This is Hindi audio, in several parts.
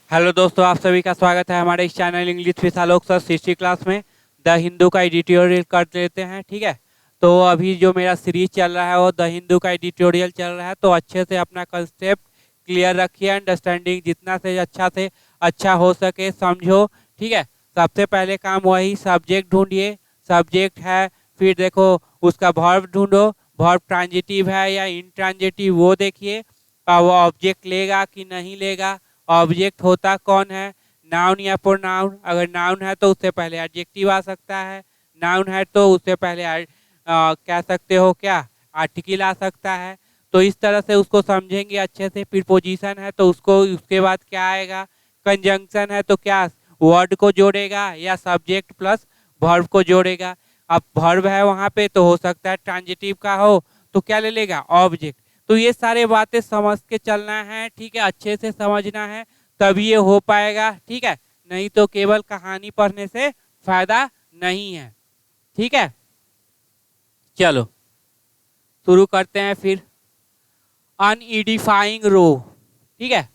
हेलो दोस्तों, आप सभी का स्वागत है हमारे इस channel English with Alok sir history class में। द हिंदू का एडिटोरियल कर लेते हैं, ठीक है। तो अभी जो मेरा सीरीज चल रहा है वो द हिंदू का एडिटोरियल चल रहा है। तो अच्छे से अपना कंसेप्ट क्लियर रखिए, अंडरस्टैंडिंग जितना से अच्छा हो सके समझो, ठीक है। सबसे पहले काम वही सब्जेक्ट ढूंढिए, सब्जेक्ट है, फिर देखो उसका वर्ब ढूंढो, वर्ब ट्रांजिटिव है या इंट्रांजिटिव वो देखिए, और वो ऑब्जेक्ट लेगा कि नहीं लेगा, ऑब्जेक्ट होता कौन है, नाउन या प्रोनाउन। अगर नाउन है तो उससे पहले एडजेक्टिव आ सकता है, नाउन है तो उससे पहले कह सकते हो क्या, आर्टिकल आ सकता है। तो इस तरह से उसको समझेंगे अच्छे से। प्रीपोजिशन है तो उसको उसके बाद क्या आएगा, कंजंक्शन है तो क्या वर्ड को जोड़ेगा या सब्जेक्ट प्लस वर्ब को जोड़ेगा। अब वर्ब है वहां पे तो हो सकता है ट्रांजिटिव का हो, तो क्या ले लेगा, ऑब्जेक्ट। तो ये सारे बातें समझ के चलना है, ठीक है, अच्छे से समझना है, तभी ये हो पाएगा, ठीक है। नहीं तो केवल कहानी पढ़ने से फायदा नहीं है, ठीक है। चलो शुरू करते हैं फिर। अनइडिफाइंग रो, ठीक है,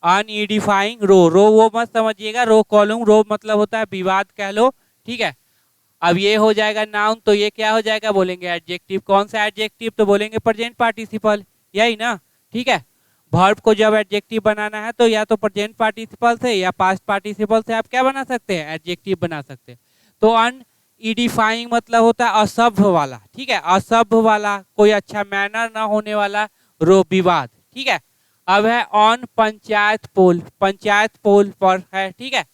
अनइडिफाइंग रो, रो वो मत समझिएगा, रो कॉलम, रो मतलब होता है विवाद कह लो, ठीक है। अब ये हो जाएगा नाउन, तो ये क्या हो जाएगा, बोलेंगे एडजेक्टिव। कौन सा एडजेक्टिव, तो बोलेंगे प्रेजेंट पार्टिसिपल, यही ना, ठीक है। वर्ब को जब एडजेक्टिव बनाना है तो या तो प्रेजेंट पार्टिसिपल से या पास्ट पार्टिसिपल से आप क्या बना सकते हैं, एडजेक्टिव बना सकते हैं। तो अन इडिफाइंग मतलब होता है असभ्य वाला, ठीक है, असभ्य वाला, कोई अच्छा मैनर ना होने वाला, रो विवाद, ठीक है। अब है on panchayat poll, panchayat poll पर है, ठीक है।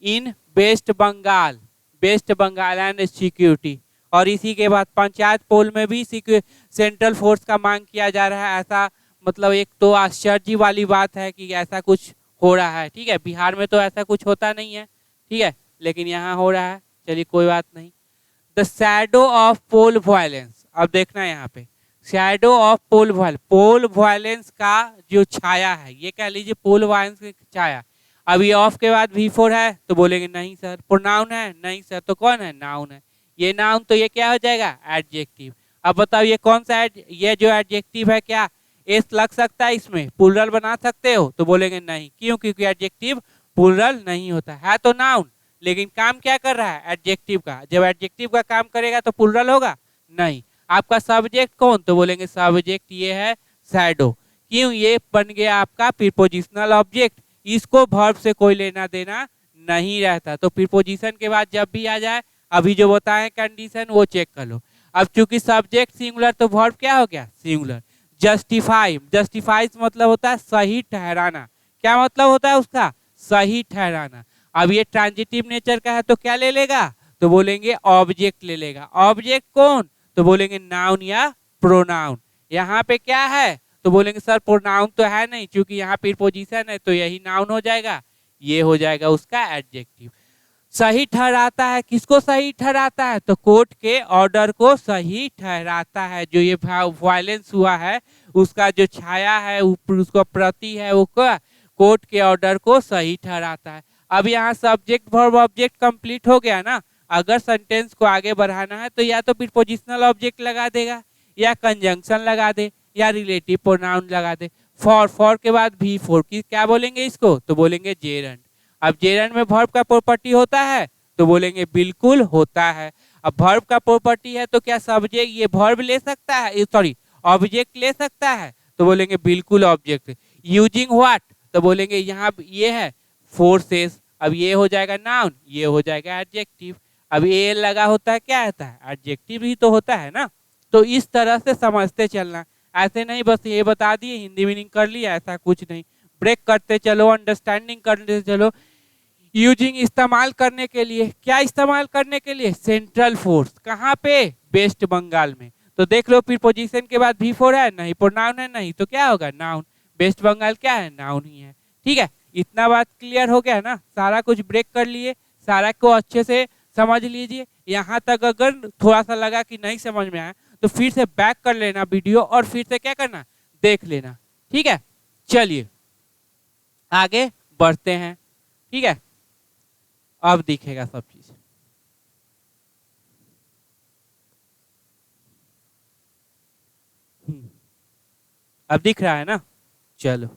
In West Bengal, West Bengal and security. और इसी के बाद पंचायत पोल में भी सेंट्रल फोर्स का मांग किया जा रहा है। ऐसा मतलब एक तो आश्चर्य वाली बात है कि ऐसा कुछ हो रहा है, ठीक है। बिहार में तो ऐसा कुछ होता नहीं है, ठीक है, लेकिन यहाँ हो रहा है। चलिए कोई बात नहीं। The shadow of poll violence, अब देखना यहाँ पे, shadow of poll violence, poll violence का जो छाया है, ये कह लीजिए पोल वायलेंस की छाया। अभी ऑफ के बाद V4 है तो बोलेंगे नहीं सर। प्रोनाउन है, नहीं सर, तो कौन है, नाउन है। ये नाउन तो ये क्या हो जाएगा, एडजेक्टिव। अब बताओ ये कौन सा ये जो एडजेक्टिव है, क्या एस लग सकता है इसमें, प्लूरल बना सकते हो, तो बोलेंगे नहीं। क्यों, क्योंकि एडजेक्टिव प्लूरल नहीं होता है तो नाउन, लेकिन काम क्या कर रहा है, एडजेक्टिव का। जब एडजेक्टिव का काम करेगा तो प्लूरल होगा, नहीं। आपका सब्जेक्ट कौन, तो बोलेंगे सब्जेक्ट ये है शैडो। क्यों, ये बन गया आपका प्रीपोजिशनल ऑब्जेक्ट, इसको वर्ब से कोई लेना देना नहीं रहता। तो प्रीपोजिशन के बाद जब भी आ जाए, अभी जो बताए कंडीशन वो चेक कर लो। अब चूंकि सब्जेक्ट सिंगुलर तो वर्ब क्या हो गया, सिंगुलर। जस्टिफाई, जस्टिफाई मतलब होता है सही ठहराना। क्या मतलब होता है उसका, सही ठहराना। अब ये ट्रांजिटिव नेचर का है तो क्या ले लेगा, तो बोलेंगे ऑब्जेक्ट ले लेगा। ऑब्जेक्ट कौन, तो बोलेंगे नाउन या प्रोनाउन। यहाँ पे क्या है, तो बोलेंगे सर प्रोनाउन तो है नहीं, क्योंकि यहाँ प्रीपोजिशन है तो यही नाउन हो जाएगा, ये हो जाएगा उसका एडजेक्टिव। सही ठहराता है, किसको सही ठहराता है, तो कोर्ट के ऑर्डर को सही ठहराता है। जो ये वायलेंस हुआ है उसका जो छाया है, उसका प्रति है, वो कोर्ट के ऑर्डर को सही ठहराता है। अब यहाँ सब्जेक्ट वर्ब ऑब्जेक्ट कंप्लीट हो गया ना। अगर सेंटेंस को आगे बढ़ाना है तो या तो प्रीपोजिशनल ऑब्जेक्ट लगा देगा, या कंजंक्शन लगा दे, या रिलेटिव प्रोनाउन लगा दे। फॉर के बाद V4 की क्या बोलेंगे इसको, तो बोलेंगे जेरंड। अब जेरंड में वर्ब का प्रॉपर्टी होता है, तो बोलेंगे बिल्कुल होता है। अब वर्ब का प्रॉपर्टी है तो क्या सब्जेक्ट ये वर्ब ले सकता है, सॉरी ऑब्जेक्ट ले सकता है, तो बोलेंगे बिल्कुल ऑब्जेक्ट। यूजिंग व्हाट, तो बोलेंगे यहाँ ये है फोर्सेस। अब ये हो जाएगा नाउन, ये हो जाएगा एडजेक्टिव। अब ये लगा होता है, क्या होता है, एडजेक्टिव ही तो होता है ना। तो इस तरह से समझते चलना, ऐसे नहीं बस ये बता दिए हिंदी मीनिंग कर लिया, ऐसा कुछ नहीं। ब्रेक करते चलो, अंडरस्टैंडिंग करते चलो। यूजिंग इस्तेमाल करने के लिए, क्या इस्तेमाल करने के लिए, सेंट्रल फोर्स, कहाँ पे, वेस्ट बंगाल में। तो देख लो प्रीपोजिशन के बाद V4 है, नहीं प्रोनाउन है, नहीं तो क्या होगा, नाउन। वेस्ट बंगाल क्या है, नाउन ही है, ठीक है। इतना बात क्लियर हो गया ना, सारा कुछ ब्रेक कर लिए, सारा को अच्छे से समझ लीजिए। यहाँ तक अगर थोड़ा सा लगा कि नहीं समझ में आया तो फिर से बैक कर लेना वीडियो और फिर से क्या करना, देख लेना, ठीक है। चलिए आगे बढ़ते हैं, ठीक है। अब दिखेगा सब चीज। अब दिख रहा है ना, चलो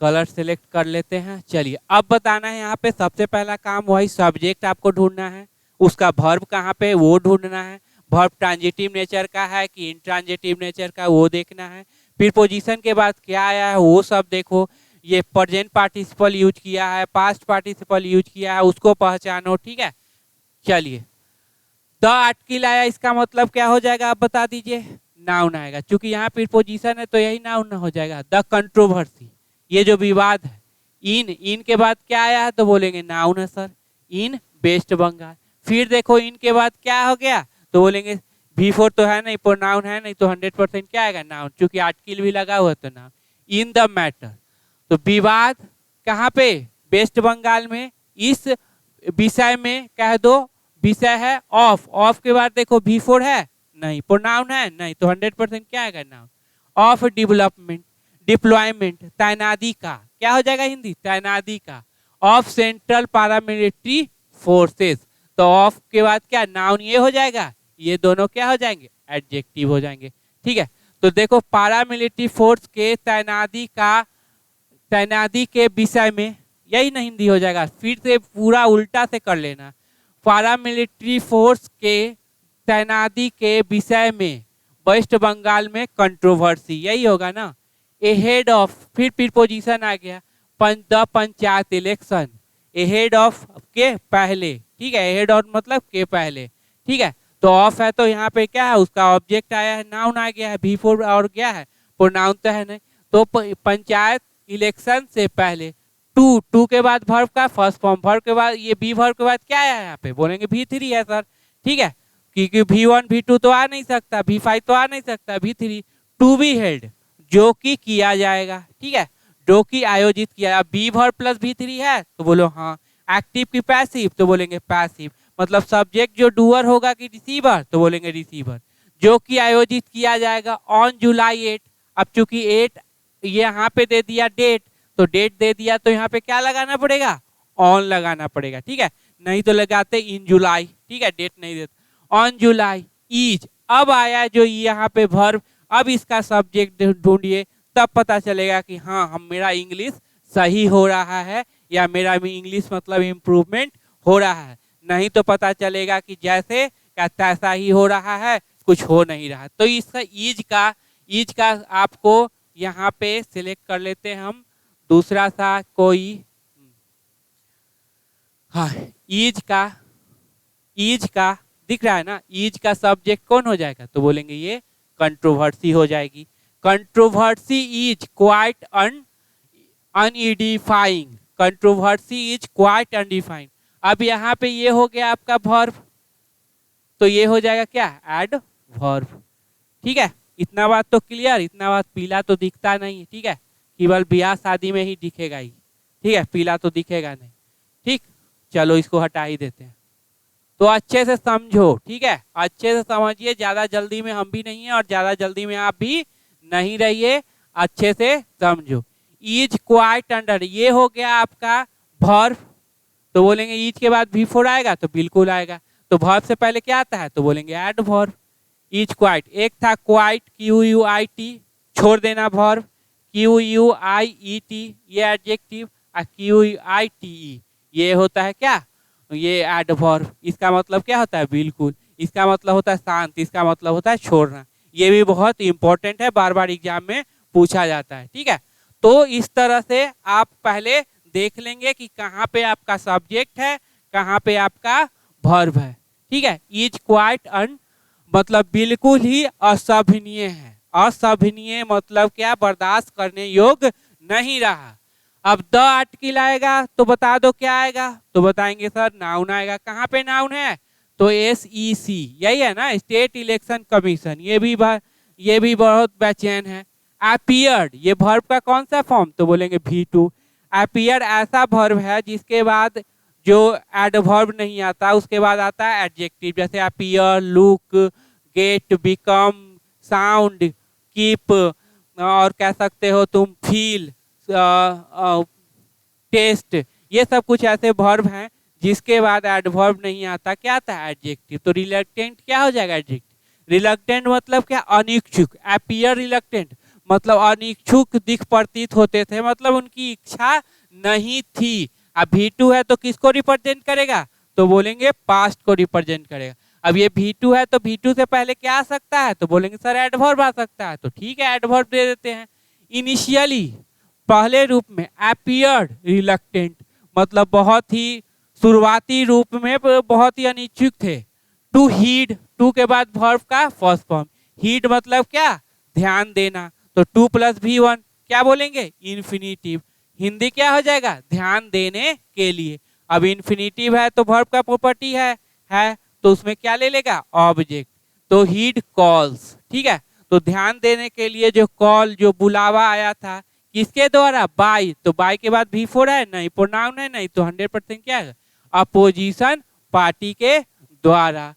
कलर सेलेक्ट कर लेते हैं। चलिए अब बताना है यहाँ पे सबसे पहला काम वही सब्जेक्ट आपको ढूंढना है, उसका वर्ब कहाँ पे वो ढूंढना है, वर्ब ट्रांजिटिव नेचर का है कि इंट्रांजिटिव नेचर का वो देखना है। फिर पोजीशन के बाद क्या आया है वो सब देखो, ये प्रेजेंट पार्टिसिपल यूज किया है, पास्ट पार्टिसिपल यूज किया है, उसको पहचानो। ठीक है, चलिए द आर्टिकल आया, इसका मतलब क्या हो जाएगा आप बता दीजिए, नाउन आएगा। चूंकि यहाँ पर पोजीशन है तो यही नाउन हो जाएगा। द कंट्रोवर्सी, ये जो विवाद है। इन के बाद क्या आया है तो बोलेंगे नाउन है सर, इन वेस्ट बंगाल। फिर देखो इन के बाद क्या हो गया तो बोलेंगे V4 तो है नहीं, प्रोनाउन है नहीं, तो 100% क्या आएगा नाउन, क्योंकि आर्टिकल भी लगा हुआ तो नाउन। इन द मैटर, तो विवाद कहाँ पे, वेस्ट बंगाल में, इस विषय में कह दो, विषय है ऑफ, ऑफ के बाद देखो V4 है नहीं, प्रोनाउन है नहीं, तो 100% क्या आएगा नाउन। ऑफ डेवलपमेंट, डिप्लॉयमेंट, तैनाती का, क्या हो जाएगा हिंदी, तैनाती का। ऑफ सेंट्रल पैरामिलिट्री फोर्सेस, तो ऑफ के बाद क्या नाउन ये हो जाएगा, ये दोनों क्या हो जाएंगे एडजेक्टिव हो जाएंगे। ठीक है, तो देखो पैरामिलिट्री फोर्स के तैनाती का, तैनाती के विषय में, यही ना हिंदी हो जाएगा। फिर से पूरा उल्टा से कर लेना, पैरामिलिट्री फोर्स के तैनाती के विषय में वेस्ट बंगाल में कंट्रोवर्सी, यही होगा ना। एहेड ऑफ, फिर पोजीशन आ गया, the panchayat election, ahead of के पहले। ठीक है, एहेड ऑफ मतलब के पहले। ठीक है, तो ऑफ है तो यहाँ पे क्या है, उसका ऑब्जेक्ट आया है, नाउन आ गया है। V4 और क्या है, प्रोनाउन तो है नहीं, तो पंचायत इलेक्शन से पहले। टू के बाद वर्ब का फर्स्ट फॉर्म, वर्ब के बाद ये बी वर्ब के बाद क्या है यहाँ पे, बोलेंगे V3 है सर। ठीक है, क्योंकि V1 V2 तो आ नहीं सकता, V5 तो आ नहीं सकता, V3 टू बी हेल्ड, जो कि किया जाएगा। ठीक है, जो कि आयोजित किया, बी वर्ब प्लस V3 है तो बोलो हाँ। एक्टिव की पैसिव तो बोलेंगे पैसिव, मतलब सब्जेक्ट जो डूअर होगा कि रिसीवर तो बोलेंगे रिसीवर। जो कि आयोजित किया जाएगा ऑन जुलाई 8, अब चूंकि 8 यहाँ पे दे दिया डेट, तो डेट दे दिया तो यहाँ पे क्या लगाना पड़ेगा, ऑन लगाना पड़ेगा। ठीक है, नहीं तो लगाते इन जुलाई। ठीक है, डेट नहीं देते, ऑन जुलाई इज। अब आया जो यहाँ पे वर्ब, अब इसका सब्जेक्ट ढूंढिए, तब पता चलेगा कि हाँ हम मेरा इंग्लिश सही हो रहा है या मेरा इंग्लिश मतलब इम्प्रूवमेंट हो रहा है। नहीं तो पता चलेगा कि जैसे क्या तैसा ही हो रहा है, कुछ हो नहीं रहा। तो इसका ईज का आपको यहाँ पे सिलेक्ट कर लेते हैं हम दूसरा सा कोई। हाँ, ईज का दिख रहा है ना, ईज का सब्जेक्ट कौन हो जाएगा तो बोलेंगे ये कंट्रोवर्सी हो जाएगी। Controversy is quite undefying, controversy is quite undefined. अब यहाँ पे ये हो गया आपका वर्ब, तो ये हो जाएगा क्या एड वर्ब। ठीक है, इतना बात तो क्लियर, इतना बात पीला तो दिखता नहीं। ठीक है, केवल ब्याह शादी में ही दिखेगा ही। ठीक है, पीला तो दिखेगा नहीं। ठीक, चलो इसको हटा ही देते हैं। तो अच्छे से समझो, ठीक है, अच्छे से समझिए, ज्यादा जल्दी में हम भी नहीं है और ज्यादा जल्दी में आप भी नहीं रहिए, अच्छे से समझो। इज क्वाइट अंडर, ये हो गया आपका वर्ब, तो बोलेंगे इज के बाद V4 आएगा तो बिल्कुल आएगा। तो वर्ब से पहले क्या आता है तो बोलेंगे एड वर्ब। इज क्वाइट, एक था क्वाइट QUIT, छोड़ देना वर्ब, QUIET ये एडजेक्टिव, और QUITE ये होता है क्या, ये एड वर्ब। इसका मतलब क्या होता है बिल्कुल, इसका मतलब होता है शांत, इसका मतलब होता है छोड़ना। ये भी बहुत इंपॉर्टेंट है, बार बार एग्जाम में पूछा जाता है। ठीक है, तो इस तरह से आप पहले देख लेंगे कि कहाँ पे आपका सब्जेक्ट है, कहाँ पे आपका वर्ब है। ठीक है, इज क्वाइट मतलब बिल्कुल ही असभनीय है। असभनीय मतलब क्या, बर्दाश्त करने योग्य नहीं रहा। अब द आर्टिकल आएगा तो बता दो क्या आएगा, तो बताएंगे सर नाउन आएगा। कहाँ पे नाउन है तो SEC, यही है ना, स्टेट इलेक्शन कमीशन। ये भी बहुत बेचैन है। अपीयर्ड, ये वर्ब का कौन सा फॉर्म तो बोलेंगे V2। अपीयर ऐसा वर्ब है जिसके बाद जो एडवर्ब नहीं आता, उसके बाद आता है एडजेक्टिव, जैसे appear, look, get, become, sound, keep, और कह सकते हो तुम फील, टेस्ट, ये सब कुछ ऐसे वर्ब हैं जिसके बाद एडवर्ब नहीं आता, क्या आता है एडजेक्टिव। तो रिलक्टेंट क्या हो जाएगा एडजेक्टिव। रिलक्टेंट मतलब क्या, अनिच्छुक। अपीयर रिलक्टेंट मतलब अनिच्छुक दिख प्रतीत होते थे, मतलब उनकी इच्छा नहीं थी। अब V2 है तो किसको रिप्रेजेंट करेगा, तो बोलेंगे पास्ट को रिप्रेजेंट करेगा। अब ये V2 है तो V2 से पहले क्या आ सकता है, तो बोलेंगे सर एडवर्ब आ सकता है, तो ठीक है एडवर्ब दे देते हैं। इनिशियली पहले रूप में अपीयर्ड रिलक्टेंट, मतलब बहुत ही शुरुआती रूप में बहुत ही अनिच्छुक थे। टू हीड, टू के बाद वर्ब का फर्स्ट फॉर्म, हीड मतलब क्या, ध्यान देना, तो 2 + V1 क्या बोलेंगे, इन्फिनिटिव। हिंदी क्या हो जाएगा, ध्यान देने के लिए। अब इन्फिनिटिव है तो वर्ब का प्रॉपर्टी है तो उसमें क्या ले लेगा, ऑब्जेक्ट, तो हीड कॉल्स, ठीक है। तो ध्यान देने के लिए जो कॉल, जो बुलावा आया था किसके द्वारा, बाय, तो बाय के बाद V4 है नहीं, प्रोनाउन है नहीं, तो 100% क्या है, अपोजिशन पार्टी के द्वारा।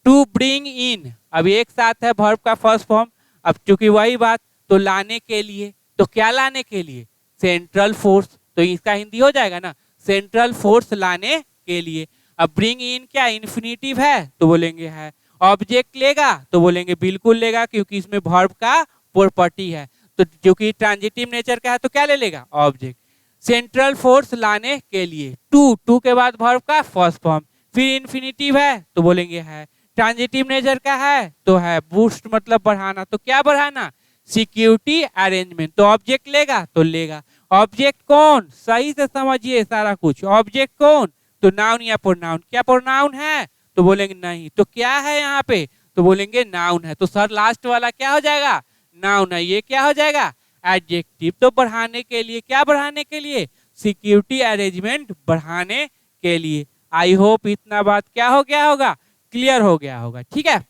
टू ब्रिंग इन, अब एक साथ है वर्ब का फर्स्ट फॉर्म, अब चूंकि वही बात, तो लाने के लिए, तो क्या लाने के लिए, सेंट्रल फोर्स, तो इसका हिंदी हो जाएगा ना, सेंट्रल फोर्स लाने के लिए। अब ब्रिंग इन क्या इन्फिनिटिव है, तो बोलेंगे है। ऑब्जेक्ट लेगा, तो बोलेंगे बिल्कुल लेगा, क्योंकि इसमें वर्ब का प्रॉपर्टी है, तो जो कि ट्रांजिटिव नेचर का है तो क्या ले लेगा, ऑब्जेक्ट। सेंट्रल फोर्स लाने के लिए, टू के बाद वर्ब का फर्स्ट फॉर्म, फिर इन्फिनिटिव है तो बोलेंगे है। ट्रांजिटिव नेचर का है तो है, बूस्ट मतलब बढ़ाना, तो क्या बढ़ाना, सिक्योरिटी अरेंजमेंट, तो ऑब्जेक्ट लेगा तो लेगा। ऑब्जेक्ट कौन, सही से समझिए सारा कुछ, ऑब्जेक्ट कौन, तो नाउन या प्रोनाउन, क्या प्रोनाउन है, तो बोलेंगे नहीं, तो क्या है यहाँ पे, तो बोलेंगे नाउन है, तो सर लास्ट वाला क्या हो जाएगा, नाउन है, ये क्या हो जाएगा, एडजेक्टिव। तो बढ़ाने के लिए, क्या बढ़ाने के लिए, सिक्योरिटी अरेंजमेंट बढ़ाने के लिए। आई होप इतना बात क्या हो गया होगा, क्लियर हो गया होगा, ठीक है।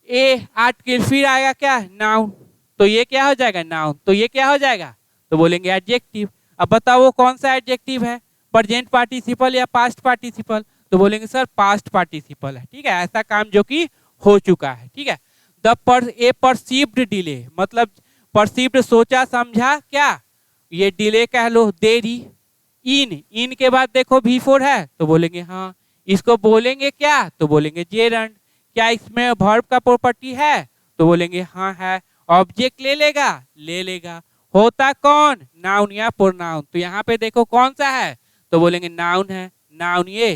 ए आर्टिकल, फिर आएगा क्या, नाउन, तो ये क्या हो जाएगा, नाउन, तो ये क्या हो जाएगा, तो बोलेंगे एडजेक्टिव। अब बताओ वो कौन सा एडजेक्टिव है, प्रेजेंट पार्टिसिपल या पास्ट पार्टिसिपल, तो बोलेंगे सर पास्ट पार्टिसिपल है, ठीक है, ऐसा काम जो कि हो चुका है, ठीक है। ए परसीव्ड डिले, मतलब परसीव्ड सोचा समझा, क्या ये डिले कह लो, देरी। इन के बाद देखो V4 है तो बोलेंगे हाँ, इसको बोलेंगे क्या, तो बोलेंगे जेरंड। क्या इसमें वर्ब का प्रॉपर्टी है, तो बोलेंगे हाँ है। ऑब्जेक्ट ले लेगा, ले लेगा। होता कौन, नाउन या प्रोनाउन, तो यहाँ पे देखो कौन सा है, तो बोलेंगे नाउन है, नाउन ये,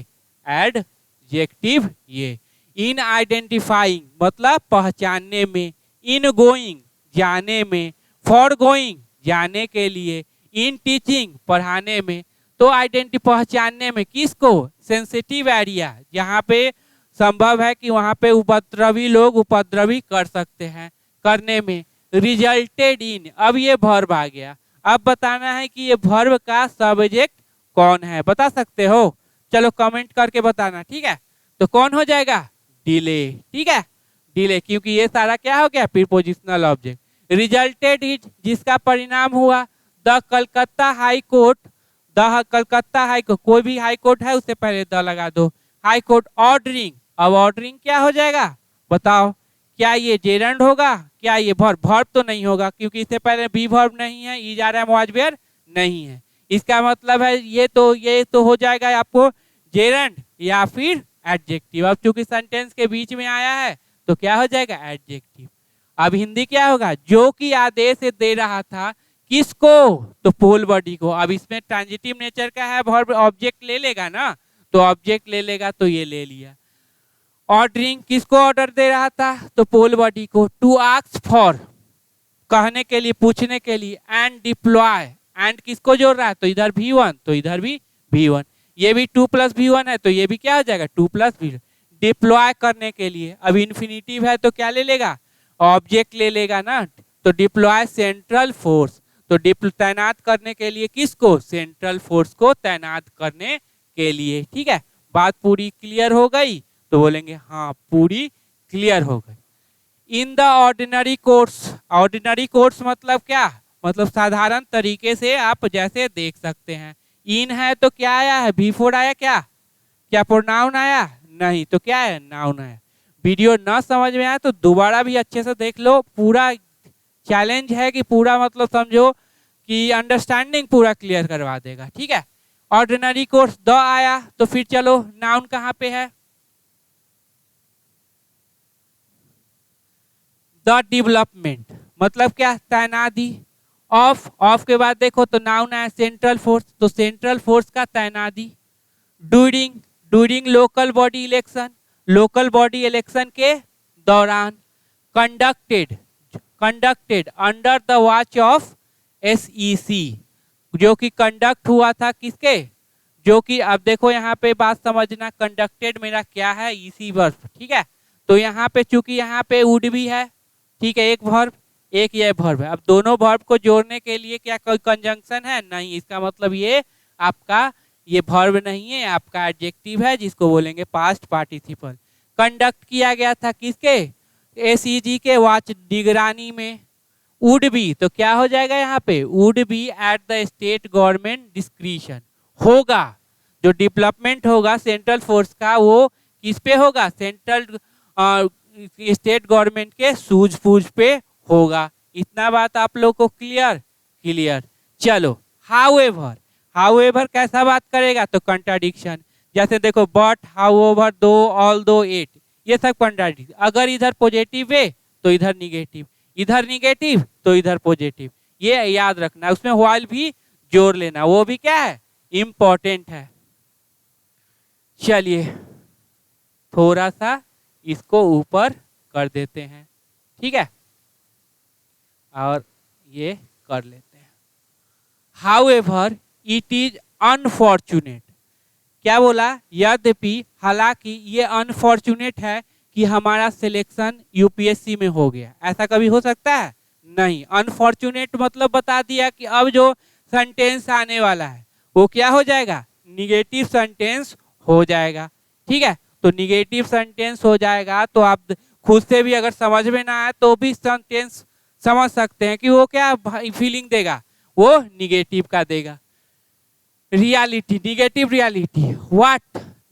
एडजेक्टिव ये। इन आइडेंटिफाइंग मतलब पहचानने में, इन गोइंग जाने में, फॉर गोइंग जाने के लिए, इन टीचिंग पढ़ाने में। तो आइडेंटिटी पहचानने में किसको, सेंसिटिव एरिया, जहाँ पे संभव है कि वहाँ पे उपद्रवी लोग उपद्रवी कर सकते हैं, करने में। रिजल्टेड इन, अब ये वर्ब आ गया, अब बताना है कि ये वर्ब का सब्जेक्ट कौन है, बता सकते हो, चलो कमेंट करके बताना, ठीक है। तो कौन हो जाएगा, डिले, ठीक है, डिले, क्योंकि ये सारा क्या हो गया, प्रीपोजिशनल ऑब्जेक्ट। रिजल्टेड इज, जिसका परिणाम हुआ। The Calcutta high court, the Calcutta high court, कोई भी हाई कोर्ट है उससे पहले द लगा दो, हाई कोर्ट ऑर्डरिंग, अब ऑर्डरिंग क्या हो जाएगा, बताओ, क्या ये जेरंड होगा, क्या ये वर्ब तो नहीं होगा, क्योंकि इससे पहले बी वर्ब नहीं है, ई जा रहा है, वाजवेयर नहीं है, इसका मतलब है ये तो हो जाएगा आपको जेरंड या फिर एडजेक्टिव। अब चूंकि सेंटेंस के बीच में आया है तो क्या हो जाएगा, एडजेक्टिव। अब हिंदी क्या होगा, जो कि आदेश दे रहा था, किसको, तो पोल बॉडी को। अब इसमें ट्रांजिटिव नेचर का है, वर्ब ऑब्जेक्ट ले लेगा ना, तो ऑब्जेक्ट ले लेगा, तो ये ले लिया। ऑर्डरिंग, किसको ऑर्डर दे रहा था, तो पोल बॉडी को। टू आस्क फॉर, कहने के लिए, पूछने के लिए। एंड डिप्लॉय, एंड किसको जोड़ रहा है, तो इधर V1 तो इधर भी V1, ये भी 2 + V1 है तो ये भी क्या हो जाएगा, 2 + V1। डिप्लॉय करने के लिए, अब इन्फिनिटिव है तो क्या ले लेगा, ऑब्जेक्ट ले लेगा ना, तो डिप्लॉय सेंट्रल फोर्स, तो तैनात करने के लिए, किसको, सेंट्रल फोर्स को तैनात करने के लिए, ठीक है। बात पूरी क्लियर हो गई, तो बोलेंगे हाँ पूरी क्लियर हो गई। In the ordinary course, ordinary course मतलब क्या, मतलब साधारण तरीके से आप जैसे देख सकते हैं। इन है तो क्या आया है, V4 आया, क्या प्रोनाउन आया, नहीं, तो क्या है, नाउन आया। वीडियो ना समझ में आया तो दोबारा भी अच्छे से देख लो, पूरा चैलेंज है कि पूरा मतलब समझो कि अंडरस्टैंडिंग पूरा क्लियर करवा देगा, ठीक है। ऑर्डिनरी कोर्स द आया, तो फिर चलो नाउन कहाँ पे है, द डेवलपमेंट, मतलब क्या, तैनाती। ऑफ के बाद देखो तो नाउन है सेंट्रल फोर्स, तो सेंट्रल फोर्स का तैनाती। During local body election, local body election के दौरान। Conducted under the watch of SEC, जो कि कंडक्ट हुआ था किसके, जो कि अब देखो यहाँ पे बात समझना, कंडक्टेड मेरा क्या है, इसी वर्ब, ठीक है। तो यहाँ पे चूंकि यहाँ पे वुड भी है, ठीक है, एक वर्ब एक ये वर्ब है। अब दोनों वर्ब को जोड़ने के लिए क्या कोई कंजंक्शन है, नहीं, इसका मतलब ये आपका ये वर्ब नहीं है, आपका एडजेक्टिव है, जिसको बोलेंगे पास्ट पार्टिसिपल। कंडक्ट किया गया था किसके, एसईजी के वॉच, निगरानी में। वुड बी तो क्या हो जाएगा यहाँ पे, would be at the state government discretion, होगा, जो डेवलपमेंट होगा सेंट्रल फोर्स का वो किस पे होगा, सेंट्रल स्टेट गवर्नमेंट के सूझबूझ पे होगा। इतना बात आप लोग को क्लियर। चलो, हाउएवर कैसा बात करेगा, तो कंट्राडिक्शन, जैसे देखो बट, हाउएवर, दो, ऑल दो, एट, ये सब कंट्राडिक्शन। अगर इधर पॉजिटिव है तो इधर निगेटिव, इधर निगेटिव तो इधर पॉजिटिव, ये याद रखना। उसमें व्हाइल भी जोड़ लेना, वो भी क्या है, इंपॉर्टेंट है। चलिए थोड़ा सा इसको ऊपर कर देते हैं, ठीक है, और ये कर लेते हैं। हाउएवर इट इज अनफॉर्चुनेट, क्या बोला, यद्यपि, हालांकि ये अनफॉर्चुनेट है कि हमारा सिलेक्शन यूपीएससी में हो गया। ऐसा कभी हो सकता है, नहीं। अनफॉर्चुनेट मतलब बता दिया कि अब जो सेंटेंस आने वाला है वो क्या हो जाएगा, निगेटिव सेंटेंस हो जाएगा, ठीक है। तो निगेटिव सेंटेंस हो जाएगा तो आप खुद से भी अगर समझ में ना आए तो भी सेंटेंस समझ सकते हैं कि वो क्या फीलिंग देगा, वो निगेटिव का देगा। Reality, negative reality, what,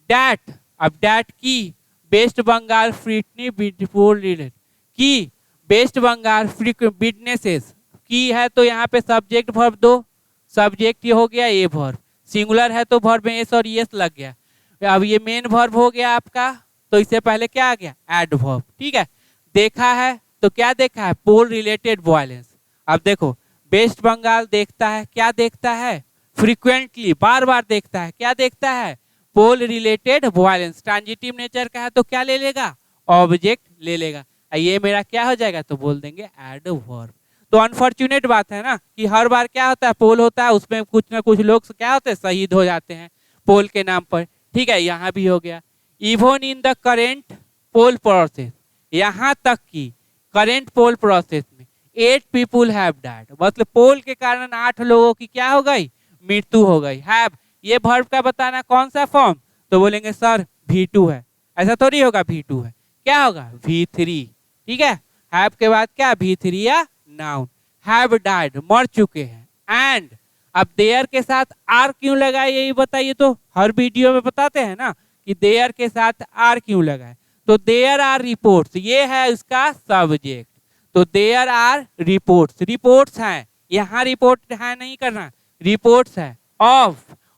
that, अब डैट की वेस्ट बंगाल फ्रीटनी ब्यूटीफुल रिलेट की, वेस्ट बंगाल विटनेसेस की है तो यहाँ पे सब्जेक्ट वर्ब दो, सब्जेक्ट ये हो गया ए वर्ब, सिंगुलर है तो वर्ब में एस और एस लग गया। अब ये मेन वर्ब हो गया आपका, तो इससे पहले क्या आ गया, एडवर्ब, ठीक है। देखा है तो क्या देखा है, पोल रिलेटेड वायलेंस। अब देखो वेस्ट बंगाल देखता है, क्या देखता है, फ्रीक्वेंटली, बार बार देखता है, क्या देखता है, पोल रिलेटेड वायलेंस। ट्रांजिटिव नेचर का है तो क्या ले लेगा, ऑब्जेक्ट ले लेगा। ये मेरा क्या हो जाएगा, तो बोल देंगे एडवर्ब। तो अनफॉर्चुनेट बात है ना कि हर बार क्या होता है, पोल होता है, उसमें कुछ ना कुछ लोग क्या होते हैं, शहीद हो जाते हैं पोल के नाम पर, ठीक है। यहाँ भी हो गया। Even in the current poll process, यहाँ तक कि करेंट पोल प्रोसेस में 8 पीपुल हैव डाइड, मतलब पोल के कारण 8 लोगों की क्या हो गई, मृत्यु हो गई। हैव ये वर्ब का बताना कौन सा फॉर्म, तो बोलेंगे सर V2 है, ऐसा थोड़ी होगा, V2 है, क्या होगा V3, ठीक है। हैव के बाद क्या, V3 या नाउन। हैव डाइड मर चुके हैं, एंड अब देयर के साथ आर क्यों लगाए, यही बताइए, तो हर वीडियो में बताते हैं ना कि देयर के साथ आर क्यों लगाए, तो देयर आर रिपोर्ट्स, ये है इसका सब्जेक्ट, तो देयर आर रिपोर्ट्स हैं, यहाँ रिपोर्ट है नहीं करना, रिपोर्ट्स है।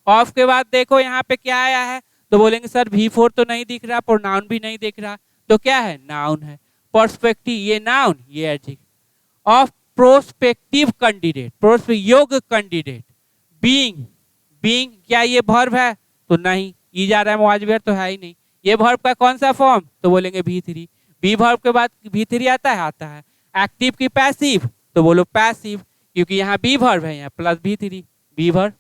ऑफ के बाद देखो यहाँ पे क्या आया है, तो बोलेंगे सर V4 तो नहीं दिख रहा, प्रोनाउन भी नहीं दिख रहा, तो क्या है, नाउन है। पर्सपेक्टिव ये नाउन, ये एडजेक्टिव। ऑफ प्रोस्पेक्टिव कैंडिडेट, योग्य कैंडिडेट। बीइंग क्या ये वर्ब है, तो नहीं, ई जा रहा है, मुआजवेर तो है ही नहीं। ये वर्ब का कौन सा फॉर्म, तो बोलेंगे V3। बी वर्ब के बाद V3 आता है। एक्टिव की पैसिव, तो बोलो पैसिव, क्योंकि यहाँ बी वर्ब है, यहाँ plus V3, be verb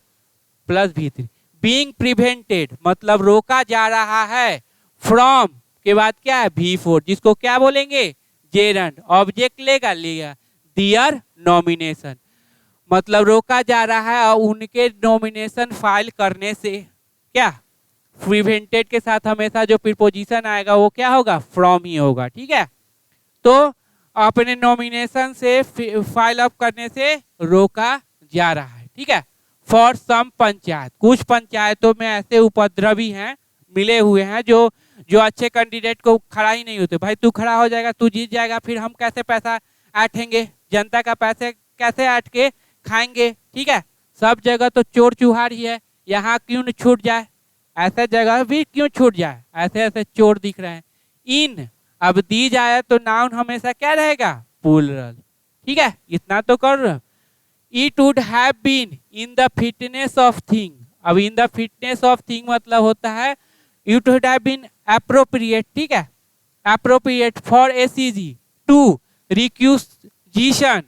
plus V3। Being prevented मतलब रोका जा रहा है, फ्रॉम के बाद क्या है, V4, जिसको क्या बोलेंगे, जेरंड, ऑब्जेक्ट लेगा दियर नॉमिनेशन, मतलब रोका जा रहा है और उनके नॉमिनेशन फाइल करने से, क्या, प्रिवेंटेड के साथ हमेशा जो प्रीपोजिशन आएगा वो क्या होगा, फ्रॉम ही होगा, ठीक है। तो अपने नॉमिनेशन से फाइल अप करने से रोका जा रहा है, ठीक है। फॉर सम पंचायत, कुछ पंचायतों में ऐसे उपद्रवी हैं, मिले हुए हैं, जो अच्छे कैंडिडेट को खड़ा ही नहीं होते। भाई तू खड़ा हो जाएगा, तू जीत जाएगा, फिर हम कैसे पैसा ऐंठेंगे, जनता का पैसे कैसे ऐंठ के खाएंगे, ठीक है। सब जगह तो चोर चुहार ही है, यहाँ क्यों न छूट जाए, ऐसे जगह भी क्यों छूट जाए, ऐसे ऐसे चोर दिख रहे हैं। इन अब दी जाए तो नाउन हमेशा क्या रहेगा, प्लूरल, ठीक है, इतना तो कर रहे हो। It would have been in the fitness of thing. अब in the fitness of thing मतलब होता है it would have been appropriate, ठीक है, एप्रोप्रिएट फॉर एसीजी टू रिक्यूजिशन।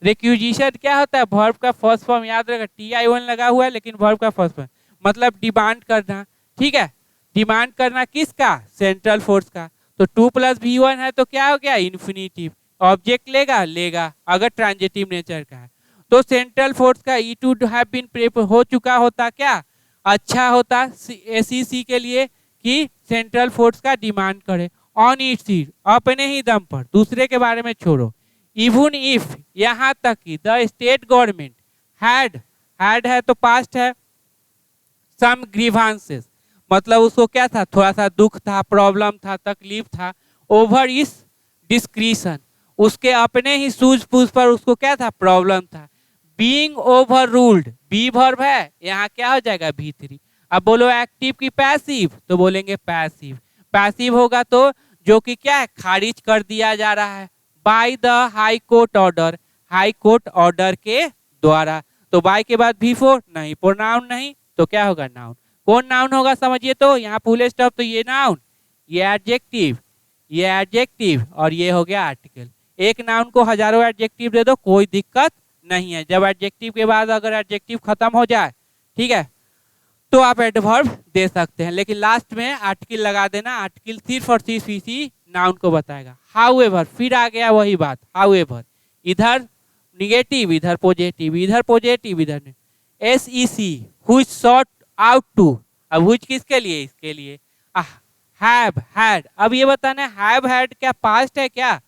रिक्यूजिशन क्या होता है, वर्ब का फर्स्ट फॉर्म याद रखा, TI1 लगा हुआ है लेकिन वर्ब का फर्स्ट फॉर्म मतलब डिमांड करना, ठीक है, डिमांड करना किसका, सेंट्रल फोर्स का। तो 2 + V1 है तो क्या हो गया, इन्फिनिटिव। ऑब्जेक्ट लेगा लेगा अगर ट्रांजिटिव नेचर का है तो सेंट्रल फोर्स का इट वुड हैव बीन हो चुका होता, क्या अच्छा होता एसीसी के लिए कि सेंट्रल फोर्स का डिमांड करे ऑन इट्स सीट, अपने ही दम पर, दूसरे के बारे में छोड़ो। इवन इफ, यहाँ तक कि द स्टेट गवर्नमेंट हैड है तो पास्ट है, सम ग्रीवांसेस मतलब उसको क्या था, थोड़ा सा दुख था, प्रॉब्लम था, तकलीफ था, ओवर इस डिस्क्रिशन, उसके अपने ही सूझबूझ पर उसको क्या था, प्रॉब्लम था। Being overruled, be verb है, यहाँ क्या हो जाएगा V3। अब बोलो एक्टिव की पैसिव, तो बोलेंगे पैसिव। पैसिव होगा तो जो कि क्या है, खारिज कर दिया जा रहा है by the High court order, high court order के द्वारा। तो बाय के बाद V4 नहीं, प्रोनाउन नहीं, तो क्या होगा, नाउन। कौन नाउन होगा समझिए, तो यहाँ फुल स्टॉप, तो ये नाउन, ये एडजेक्टिव, ये एडजेक्टिव और ये हो गया आर्टिकल। एक नाउन को हजारों एडजेक्टिव दे दो, कोई दिक्कत नहीं है। जब एडजेक्टिव के बाद अगर एडजेक्टिव खत्म हो जाए, ठीक है, तो आप एडवर्ब दे सकते हैं, लेकिन लास्ट में आर्टिकल लगा देना। आर्टिकल सिर्फ और सिर्फ इसी नाउन को बताएगा। हाउएवर, फिर आ गया वही बात, हाउएवर, इधर निगेटिव, इधर पॉजिटिव, इधर पॉजिटिव, इधर SEC, which sort out to. अब व्हिच किसके लिए, इसके लिए हैव हैड। अब ये बताना हैव हैड क्या पास्ट है क्या,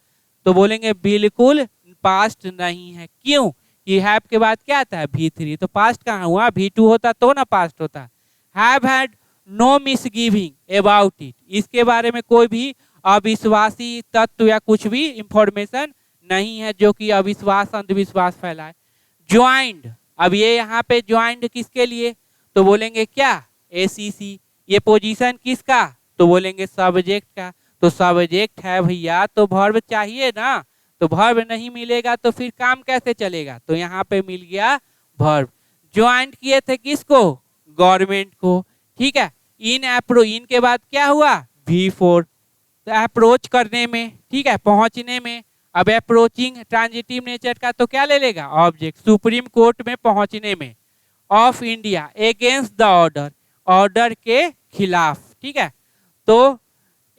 तो बोलेंगे बिल्कुल पास्ट नहीं है। क्यों, कि हैव के बाद क्या आता है, V3, तो पास्ट कहाँ हुआ, V2 होता तो ना पास्ट होता। Have had no misgiving about it, इसके बारे में कोई भी अविश्वासी तत्व या कुछ भी इंफॉर्मेशन नहीं है जो कि अविश्वास अंधविश्वास फैलाए। ज्वाइंड, अब ये यहाँ पे ज्वाइंड किसके लिए, तो बोलेंगे क्या, SEC। ये पोजीशन किसका, तो बोलेंगे सब्जेक्ट का। तो सब्जेक्ट है भैया तो वर्ब चाहिए ना, तो वर्ब नहीं मिलेगा तो फिर काम कैसे चलेगा, तो यहाँ पे मिल गया वर्ब। ज्वाइंट किए थे किसको, गवर्नमेंट को, ठीक है। इन के बाद क्या हुआ, V4, तो अप्रोच करने में, ठीक है, पहुंचने में। अब अप्रोचिंग ट्रांजिटिव नेचर का तो क्या ले लेगा, ऑब्जेक्ट। सुप्रीम कोर्ट में पहुंचने में, of India against the order, order के खिलाफ, ठीक है। तो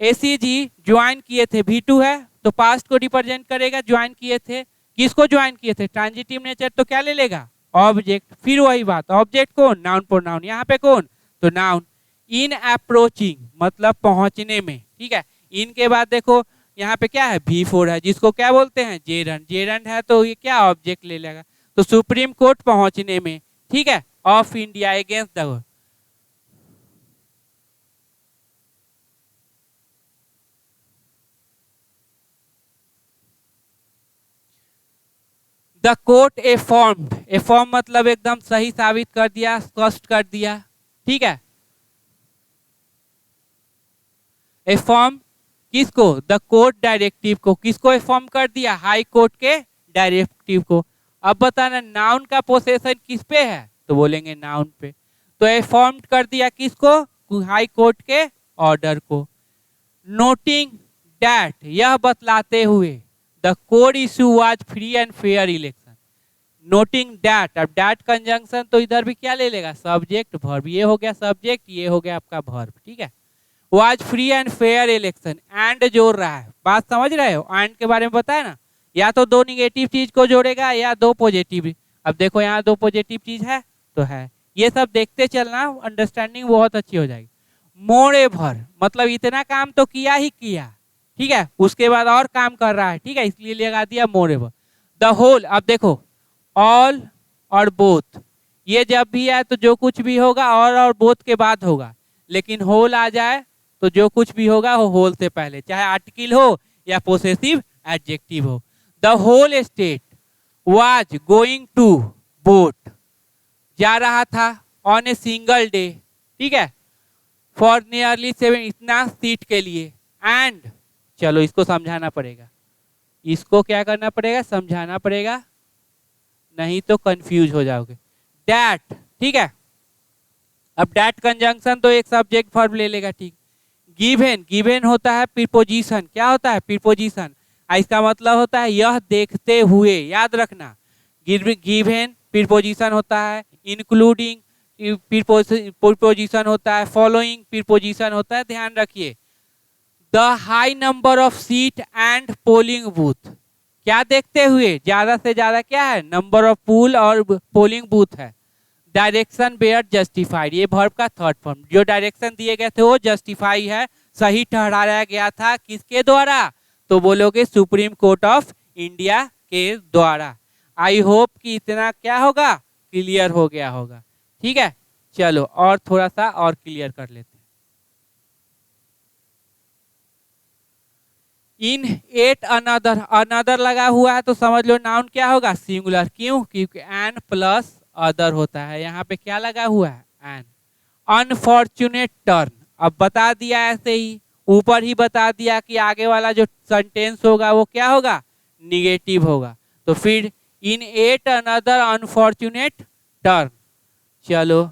ACG ज्वाइन किए थे, V2 है तो पास्ट को रिप्रेजेंट करेगा, ज्वाइन किए थे, किसको ज्वाइन किए थे, ट्रांजिटिव नेचर, तो क्या ले लेगा, ऑब्जेक्ट। फिर वही बात, ऑब्जेक्ट कौन, नाउन प्रोनाउन, यहाँ पे कौन, तो नाउन। इन अप्रोचिंग मतलब पहुंचने में, ठीक है। इनके बाद देखो यहाँ पे क्या है, V4 है, जिसको क्या बोलते हैं, जेरंड। जेरंड है तो ये क्या ऑब्जेक्ट ले लेगा, तो सुप्रीम कोर्ट पहुंचने में, ठीक है, of India against the, the court affirmed, affirm मतलब एकदम सही साबित कर दिया, स्पष्ट कर दिया, ठीक है। एफॉर्म किसको, द कोर्ट डायरेक्टिव को, किसको एफॉर्म कर दिया, हाई कोर्ट के डायरेक्टिव को। अब बताना नाउन का पोसेशन किस पे है, तो बोलेंगे नाउन पे। तो एफॉर्म कर दिया किसको, हाई कोर्ट के ऑर्डर को। नोटिंग डैट, यह बतलाते हुए, the code issue was free and fair election. Noting that, अब डैट कंजंक्शन तो इधर भी क्या ले लेगा, सब्जेक्ट वर्ब, ये हो गया सब्जेक्ट, ये हो गया आपका वर्ब, ठीक है। Was free and fair election, and जोड़ रहा है, बात समझ रहे हो, एंड के बारे में बताया ना, या तो दो निगेटिव चीज को जोड़ेगा या दो पॉजिटिव। अब देखो यहाँ दो पॉजिटिव चीज है तो है, ये सब देखते चलना, अंडरस्टैंडिंग बहुत अच्छी हो जाएगी। मोर एवर मतलब इतना काम तो किया ही किया, ठीक है, उसके बाद और काम कर रहा है, ठीक है, इसलिए लगा दिया मोर एवर। द होल, अब देखो ऑल और बोथ, ये जब भी है तो जो कुछ भी होगा और बोथ के बाद होगा, लेकिन होल आ जाए तो जो कुछ भी होगा वो होल से पहले, चाहे आर्टिकल हो या पोसेसिव एडजेक्टिव हो। The whole state was going to vote, जा रहा था ऑन ए सिंगल डे, ठीक है, फॉर नियरली 7, इतना सीट के लिए, एंड चलो इसको समझाना पड़ेगा, इसको क्या करना पड़ेगा, समझाना पड़ेगा, नहीं तो कंफ्यूज हो जाओगे। डैट, ठीक है। अब डैट कंजंक्शन तो एक सब्जेक्ट वर्ब ले लेगा, ठीक। गिवन, गिवन होता है प्रीपोजिशन, क्या होता है, प्रीपोजिशन। इसका मतलब होता है यह देखते हुए, याद रखना। गिवन प्रीपोजिशन होता है, इंक्लूडिंग प्रीपोजिशन होता है, फॉलोइंग प्रीपोजिशन होता है, ध्यान रखिए। The high number of seat and polling booth, क्या देखते हुए, ज्यादा से ज्यादा क्या है, नंबर ऑफ पूल और पोलिंग बूथ है। डायरेक्शन वेयर जस्टिफाइड, ये वर्ब का थर्ड फॉर्म, जो डायरेक्शन दिए गए थे वो जस्टिफाई है, सही ठहराया गया था, किसके द्वारा, तो बोलोगे सुप्रीम कोर्ट ऑफ इंडिया के द्वारा। आई होप कि इतना क्या होगा, क्लियर हो गया होगा, ठीक है। चलो और थोड़ा सा और क्लियर कर लेते हैं। इन एट अनदर, अनदर लगा हुआ है तो समझ लो नाउन क्या होगा, सिंगुलर, क्यों, क्योंकि एन प्लस अदर होता है, यहाँ पे क्या लगा हुआ है, एन। अनफॉर्चुनेट टर्न, अब बता दिया ऐसे ही, ऊपर ही बता दिया कि आगे वाला जो सेंटेंस होगा वो क्या होगा, निगेटिव होगा, तो फिर in yet another unfortunate turn. चलो,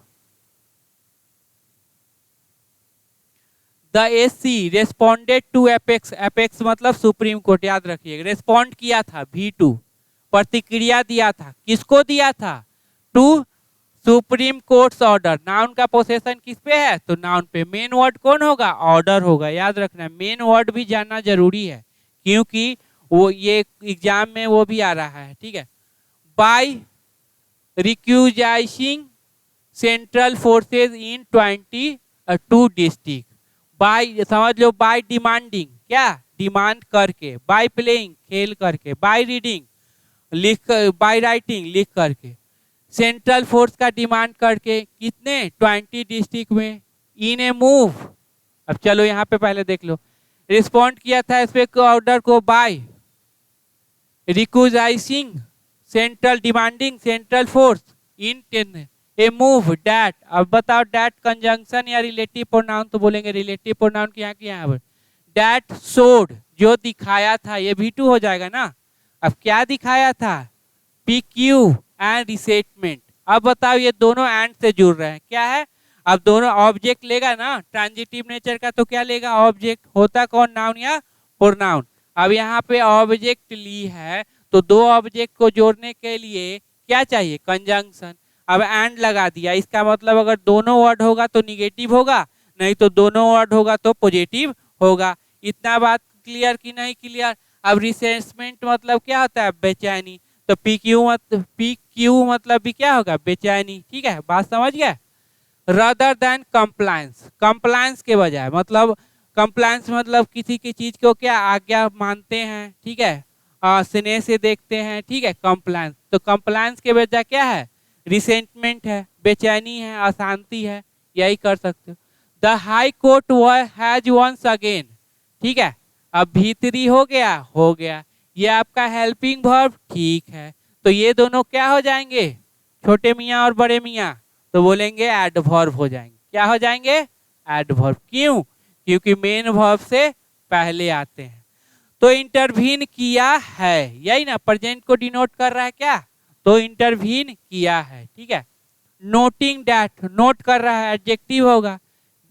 the SEC responded to apex, apex मतलब सुप्रीम कोर्ट, याद रखिएगा, रेस्पॉन्ड किया था, V2 प्रतिक्रिया दिया था, किसको दिया था, to Supreme Court's order. Noun का पोसेशन किस पे है, तो नाउन पे। मेन वर्ड कौन होगा, ऑर्डर होगा, याद रखना, मेन वर्ड भी जानना जरूरी है, क्योंकि वो ये एग्जाम में वो भी आ रहा है, ठीक है। By requisitioning central forces in 22 district, by समझ लो, बाय डिमांडिंग, क्या, डिमांड करके, बाय प्लेइंग खेल करके, बाय रीडिंग लिख, बाय राइटिंग लिख करके, सेंट्रल फोर्स का डिमांड करके, कितने, 20 डिस्ट्रिक्ट में, इन ए मूव। अब चलो यहाँ पे पहले देख लो, रिस्पॉन्ड किया था इस पे ऑर्डर को by requisitioning central, demanding central force in a move that. अब बताओ डैट कंजंक्शन या रिलेटिव प्रोनाउन, तो बोलेंगे रिलेटिव प्रोनाउन की यहाँ की यहाँ पर। डैट शोड, जो दिखाया था, ये V2 हो जाएगा ना। अब क्या दिखाया था, PQ एंड रिसेटमेंट। अब बताओ ये दोनों एंड से जुड़ रहे हैं, क्या है, अब दोनों ऑब्जेक्ट लेगा ना, ट्रांजिटिव नेचर का, तो क्या लेगा, ऑब्जेक्ट, होता कौन, नाउन या प्रोनाउन। अब यहाँ पे ऑब्जेक्ट ली है, तो दो ऑब्जेक्ट को जोड़ने के लिए क्या चाहिए, कंजंक्शन। अब एंड लगा दिया, इसका मतलब अगर दोनों वर्ड होगा तो निगेटिव होगा, नहीं तो दोनों वर्ड होगा तो पॉजिटिव होगा। इतना बात क्लियर कि नहीं क्लियर। अब रिसेंटमेंट मतलब क्या होता है, बेचैनी, तो PQ मतलब भी क्या होगा, बेचैनी, ठीक है, बात समझ गया। रदर देन कंप्लायंस, कंप्लायंस के बजाय, मतलब कंप्लायंस मतलब किसी की चीज को क्या आज्ञा मानते हैं, ठीक है, स्नेह से देखते हैं, ठीक है, कंप्लायंस। तो कंप्लायंस के बजाय क्या है, रिसेंटमेंट है, बेचैनी है, अशांति है, यही कर सकते हो। The High Court has once again, ठीक है, अब भीतरी हो गया, ये आपका हेल्पिंग वर्ब, ठीक है, तो ये दोनों क्या हो जाएंगे, छोटे मियाँ और बड़े मियाँ, तो बोलेंगे एडवर्ब हो जाएंगे, क्या हो जाएंगे, एडवर्ब। क्यों, क्योंकि मेन वर्ब से पहले आते हैं। तो इंटरवीन किया है, यही ना प्रेजेंट को डिनोट कर रहा है, क्या, तो इंटरवीन किया है, ठीक है। नोटिंग डैट, नोट कर रहा है, एडजेक्टिव होगा।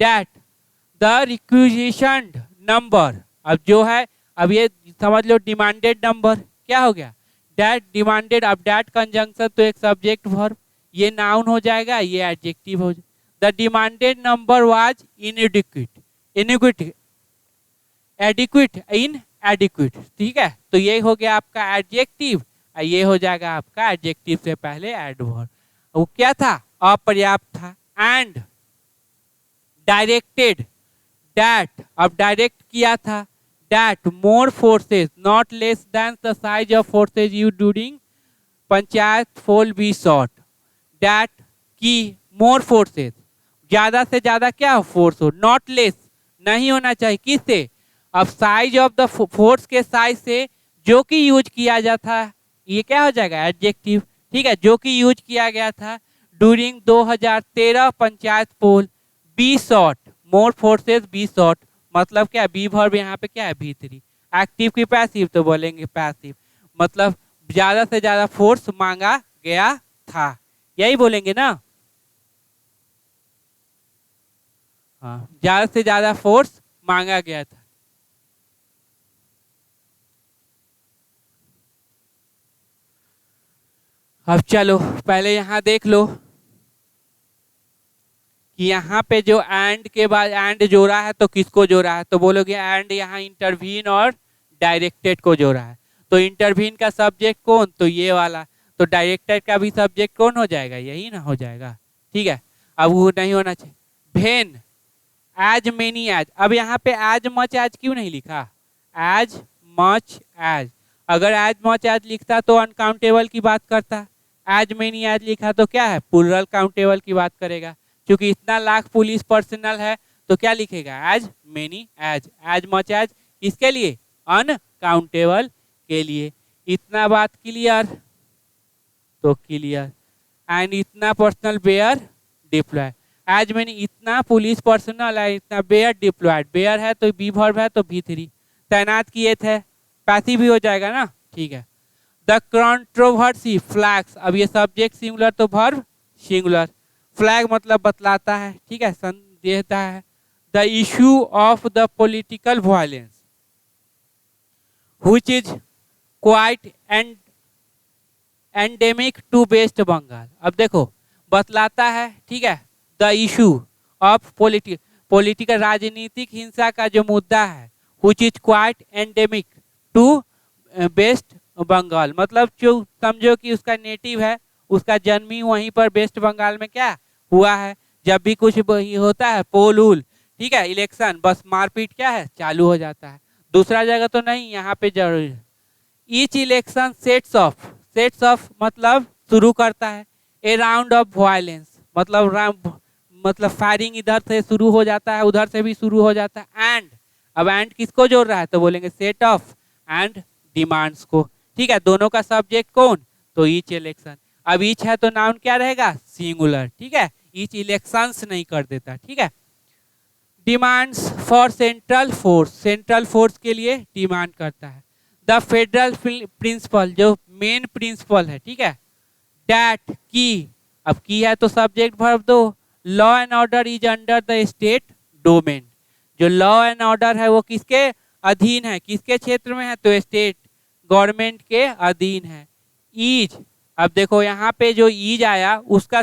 डैट द रिक्विजिशन नंबर, अब जो है, अब ये समझ लो डिमांडेड नंबर, क्या हो गया, डैट डिमांडेड। अब डैट कंजंक्शन तो एक सब्जेक्ट वर्ब, ये नाउन हो जाएगा, ये एडजेक्टिव हो जाएगा। The demanded number was इनएडिक्वेट, इनएडिक्वेट, adequate, इनएडिक्वेट, ठीक है, तो ये हो गया आपका एडजेक्टिव, ये हो जाएगा आपका एडजेक्टिव से पहले एडवर्ब। वो क्या था, अपर्याप्त था। एंड डायरेक्टेड, डैट अब डायरेक्ट किया था, that more forces not less than the size of forces यू during panchayat poll be sought. That की मोर फोर्सेज, ज्यादा से ज्यादा क्या हो, फोर्स हो, नॉट लेस नहीं होना चाहिए, किससे, अब साइज ऑफ द फोर्स के साइज से जो कि यूज किया जाता है, ये क्या हो जाएगा, एडजेक्टिव, ठीक है, जो कि यूज किया गया था during 2013 panchayat poll be shot, more forces B shot, मतलब क्या, बी वर्ब यहाँ पे क्या है, V3। एक्टिव की पैसिव, तो बोलेंगे पैसिव। मतलब ज्यादा से ज्यादा फोर्स मांगा गया था, यही बोलेंगे ना। हाँ, ज्यादा से ज्यादा फोर्स मांगा गया था। अब चलो पहले यहां देख लो कि यहाँ पे जो एंड के बाद एंड जोड़ा है तो किसको जोड़ा है, तो बोलोगे एंड यहाँ इंटरवीन और डायरेक्टेड को जोड़ा है। तो इंटरवीन का सब्जेक्ट कौन, तो ये वाला। तो डायरेक्टेड का भी सब्जेक्ट कौन हो जाएगा, यही ना हो जाएगा। ठीक है, अब वो नहीं होना चाहिए। भेन एज मेनी एज, अब यहाँ पे एज मच एज क्यों नहीं लिखा, एज मच एज। अगर एज मच एज लिखता तो अनकाउंटेबल की बात करता, एज मेनी एज लिखा तो क्या है, प्लूरल काउंटेबल की बात करेगा। क्योंकि इतना लाख पुलिस पर्सनल है तो क्या लिखेगा, as many as. As much as किसके लिए, अनकाउंटेबल के लिए। इतना बात क्लियर, तो क्लियर। एंड इतना personnel were deploy, as many इतना पुलिस पर्सनल है, इतना बेयर डिप्लॉयड। बेयर है तो बी वर्ब है तो V3 तैनात किए थे, पैसिव भी हो जाएगा ना। ठीक है, द कंट्रोवर्सी फ्लैग्स, अब ये सब्जेक्ट सिंगुलर तो वर्ब सिंगुलर। फ्लैग मतलब बतलाता है, ठीक है, संदेश देता है। The issue of the political violence which is quite and endemic to West Bengal. अब देखो बतलाता है, ठीक है, द इशू ऑफ पॉलिटिकल राजनीतिक हिंसा का जो मुद्दा है, which is quite endemic to West Bengal, मतलब जो समझो कि उसका नेटिव है, उसका जन्म ही वहीं पर वेस्ट बंगाल में क्या हुआ है। जब भी कुछ होता है पोल उल, ठीक है, इलेक्शन, बस मारपीट क्या है चालू हो जाता है। दूसरा जगह तो नहीं, यहाँ पे जरूरी है। ईच इलेक्शन सेट्स ऑफ मतलब शुरू करता है, ए राउंड ऑफ वायलेंस मतलब फायरिंग इधर से शुरू हो जाता है, उधर से भी शुरू हो जाता है। एंड अब एंड किसको जोड़ रहा है, तो बोलेंगे सेट ऑफ एंड डिमांड्स को। ठीक है, दोनों का सब्जेक्ट कौन, तो ईच इलेक्शन। अब ईच है तो नाउन क्या रहेगा, सिंगुलर। ठीक है, ईच इलेक्शंस नहीं कर देता। ठीक है, डिमांड्स फॉर सेंट्रल फोर्स के लिए डिमांड करता है। द फेडरल प्रिंसिपल जो मेन प्रिंसिपल है, ठीक है, डैट की, अब की है तो सब्जेक्ट वर्ब दो। Law and order is under the state domain, जो लॉ एंड ऑर्डर है वो किसके अधीन है, किसके क्षेत्र में है, तो स्टेट गवर्नमेंट के अधीन है। ईज, अब देखो यहाँ पे जो ईज आया उसका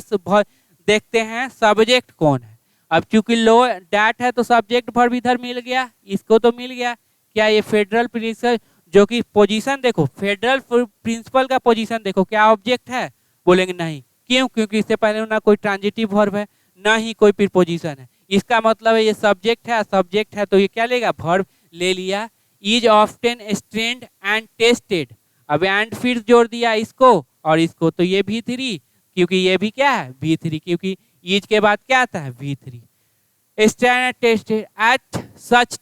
देखते हैं सब्जेक्ट कौन है। अब चूंकि लो डैट है तो सब्जेक्ट वर्ब इधर मिल गया, इसको तो मिल गया। क्या ये फेडरल प्रिंसिपल जो कि पोजीशन देखो, फेडरल प्रिंसिपल का पोजीशन देखो, क्या ऑब्जेक्ट है, बोलेंगे नहीं। क्यों, क्योंकि इससे पहले ना कोई ट्रांजिटिव वर्ब है ना ही कोई प्रीपोजिशन है। इसका मतलब है ये सब्जेक्ट है तो ये क्या लेगा, वर्ब ले लिया। Is often strained and tested, अब एंड फिर जोड़ दिया इसको और इसको, तो ये V3, क्योंकि ये भी क्या है V3, क्योंकि ईज के बाद क्या आता है V3। Stand tested at such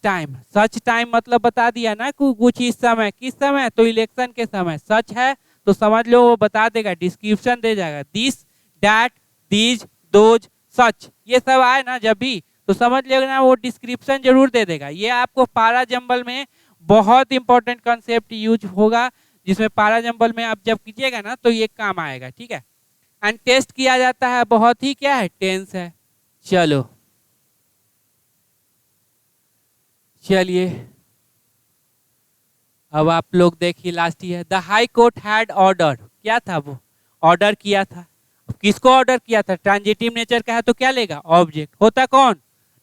time मतलब बता दिया ना कुछ इस समय, किस समय, तो इलेक्शन के समय। सच है तो समझ लो वो बता देगा, डिस्क्रिप्शन दे जाएगा। दिस दैट दीज दोज सच, ये सब आए ना जब भी तो समझ लेना वो डिस्क्रिप्शन जरूर दे देगा। ये आपको पारा जंबल में बहुत इंपॉर्टेंट कॉन्सेप्ट यूज होगा, जिसमें पारा जंबल में आप जब कीजिएगा ना तो ये काम आएगा। ठीक है, एंड टेस्ट किया जाता है बहुत ही क्या है, टेंस है। चलिए अब आप लोग देखिए लास्ट ही है। The High court had order, क्या था वो, ऑर्डर किया था। किसको ऑर्डर किया था, ट्रांजिटिव नेचर का है तो क्या लेगा, ऑब्जेक्ट। होता कौन,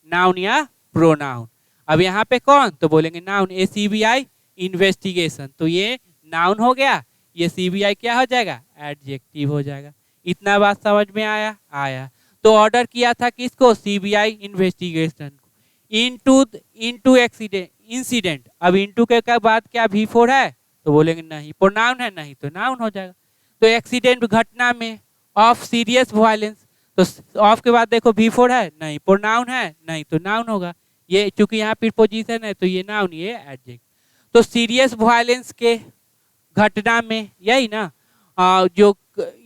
नाउन या प्रोनाउन। अब यहाँ पे कौन, तो बोलेंगे नाउन। ए CBI इन्वेस्टिगेशन, तो ये नाउन हो गया, ये CBI क्या हो जाएगा, एडजेक्टिव हो जाएगा। इतना बात समझ में आया। तो ऑर्डर किया था किसको, CBI इन्वेस्टिगेशन को। इनटू इंसिडेंट, अब इनटू के बाद क्या V4 है, तो बोलेंगे नहीं, प्रोनाउन है, नहीं तो नाउन हो जाएगा। तो एक्सीडेंट घटना में, ऑफ सीरियस वायलेंस, तो ऑफ के बाद देखो V4 है, नहीं, प्रोनाउन है, नहीं तो नाउन होगा। ये चूंकि यहाँ प्रीपोजिशन है तो ये नाउन, ये एडजेक्ट। तो सीरियस वायलेंस के घटना में, यही ना जो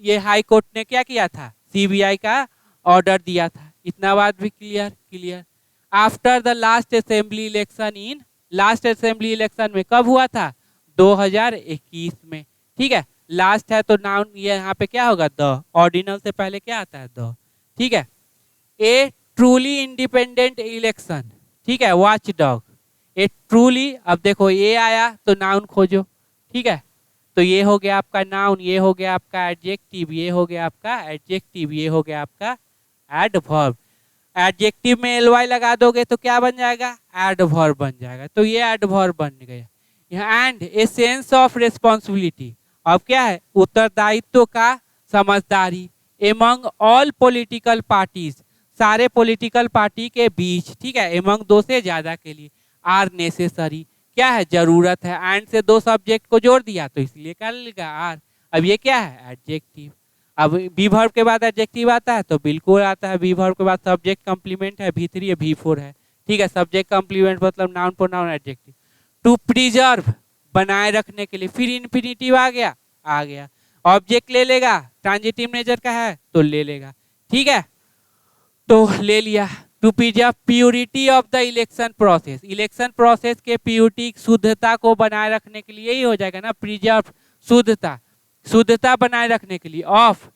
ये हाई कोर्ट ने क्या किया था, CBI का ऑर्डर दिया था। इतना बात भी clear. After the last assembly election in last assembly election में कब हुआ था? 2021 में, ठीक है। लास्ट है तो नाउन ये यहाँ पे क्या होगा? द। ऑर्डिनल से पहले क्या आता है? द, ठीक है। ए ट्रूली इंडिपेंडेंट इलेक्शन, ठीक है, वॉच डॉग। ए ट्रूली, अब देखो ये आया तो नाउन खोजो, ठीक है। तो ये हो गया आपका नाउन, ये हो गया आपका एडजेक्टिव, ये हो गया आपका एडजेक्टिव, ये हो गया आपका एडवर्ब। एडजेक्टिव में एल वाई लगा दोगे तो क्या बन जाएगा? एडवर्ब बन जाएगा। तो ये एडवर्ब बन गया। And a sense of responsibility, अब क्या है? उत्तरदायित्व का समझदारी। एमंग ऑल पॉलिटिकल पार्टीज, सारे पॉलिटिकल पार्टी के बीच, ठीक है, एमंग दो से ज्यादा के लिए। आर नेसेसरी, क्या है? जरूरत है। एंड से दो सब्जेक्ट को जोड़ दिया तो इसलिए क्या लेगा? आर। अब ये क्या है? एडजेक्टिव। अब बी वर्ब के बाद एडजेक्टिव आता है तो बिल्कुल आता है। बी वर्ब के बाद सब्जेक्ट कंप्लीमेंट है, V3 है, V4 है, ठीक है। सब्जेक्ट कंप्लीमेंट मतलब noun pronoun adjective. To preserve, बनाए रखने के लिए। फिर इन्फिनिटिव आ गया। ऑब्जेक्ट ले लेगा, ट्रांजिटिव नेचर का है तो ले लेगा, ठीक है, तो ले लिया। To preserve purity of the election process, election process के प्योरिटी, शुद्धता को बनाए रखने के लिए, यही हो जाएगा ना प्रिजर्व, शुद्धता बनाए रखने के लिए ऑफ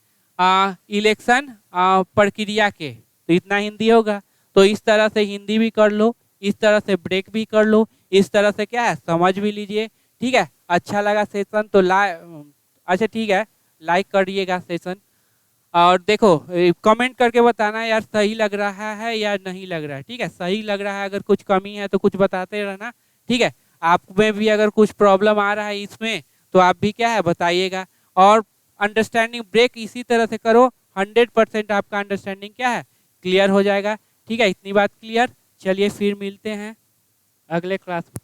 इलेक्शन प्रक्रिया के। तो इतना हिंदी होगा। तो इस तरह से हिंदी भी कर लो, इस तरह से ब्रेक भी कर लो, इस तरह से क्या है समझ भी लीजिए, ठीक है। अच्छा लगा सेशन तो अच्छा ठीक है, लाइक करिएगा सेशन। और देखो कमेंट करके बताना यार सही लग रहा है या नहीं लग रहा है, ठीक है। सही लग रहा है, अगर कुछ कमी है तो कुछ बताते रहना, ठीक है। आप में भी अगर कुछ प्रॉब्लम आ रहा है इसमें तो आप भी क्या है बताइएगा। और अंडरस्टैंडिंग ब्रेक इसी तरह से करो, 100% आपका अंडरस्टैंडिंग क्या है क्लियर हो जाएगा, ठीक है। इतनी बात क्लियर। चलिए फिर मिलते हैं अगले क्लास में।